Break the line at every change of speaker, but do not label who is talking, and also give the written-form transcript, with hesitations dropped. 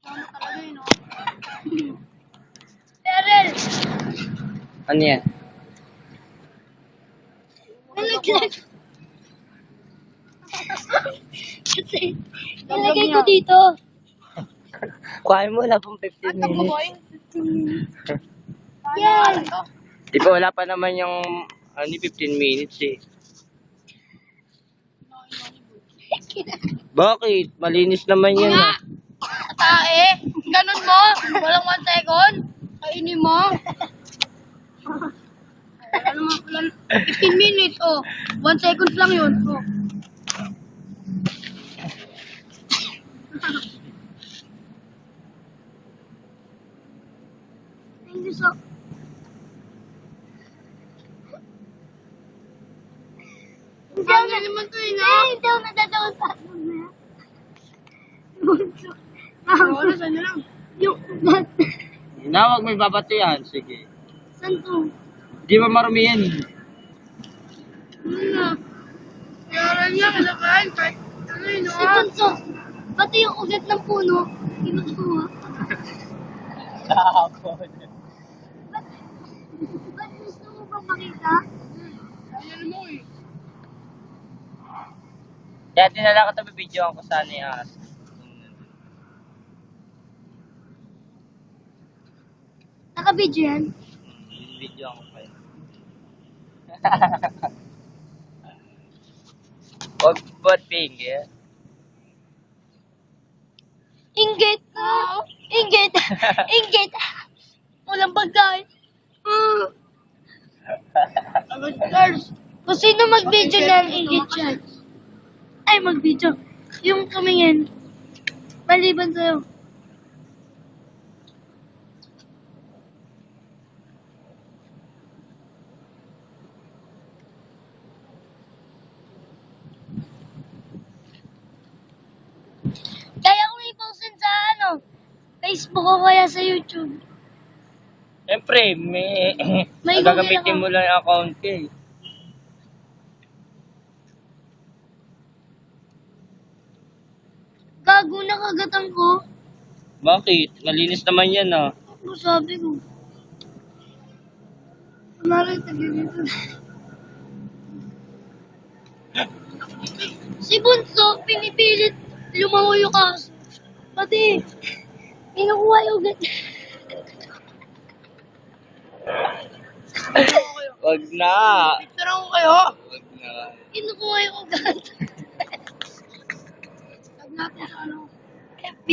Ano talaga yun, no? Perel!
Ano yan?
Kasi, nilagay ko dito.
Kuhain mo, wala pong 15
At ako, boy?
minutes.
Yan!
Di ba wala pa naman yung 15 minutes eh. Bakit? Malinis naman yan.
Nga! Tae! Ganun mo! Walang 1 second! Kainin mo! Ano mo, 15 minutes, oh. 1 second lang yun, oh. Thank you so. Hindi naman to yun, ha? Hindi ako natatawa sa akin na. Bunso. Wala, saan na lang? Yung ugat.
Na, wag may babatihan. Sige.
Saan to?
Di ba marumi yan?
Ano na? Kaya niya, kalakain, kahit ano yun, ha? Si Bunso, pati yung ugat ng puno, kinukuha.
Nakakapon.
Ba't gusto mo bang makita? Ayan mo eh.
Kaya dinala ko ito, bibidyoan ko sana yung aso.
Naka-video yan?
Bibidyoan ko pa yun. Wag ba't finger?
Inggit! Inggit! Inggit! Walang pagkain. Girls, kung sino mag-video na inggit yan. Ay, mag-video. Yung kamingin. Maliban sa'yo. Kaya ko i-post sa Facebook o kaya sa YouTube.
Siyempre,
May
gagamitin
Google
mo lang yung account ko eh.
Gago na kagatan ko.
Bakit? Malinis naman yan ah.
Ano sabi ko? Kunwari, tabi dito. Si Bunso, pinipilit lumangoy yung aso. Pati, kinukuha yung ugat.
Wag na.
Picture ako kayo.
Wag na.
Kinukuha yung ugat. Tag natin sa FB.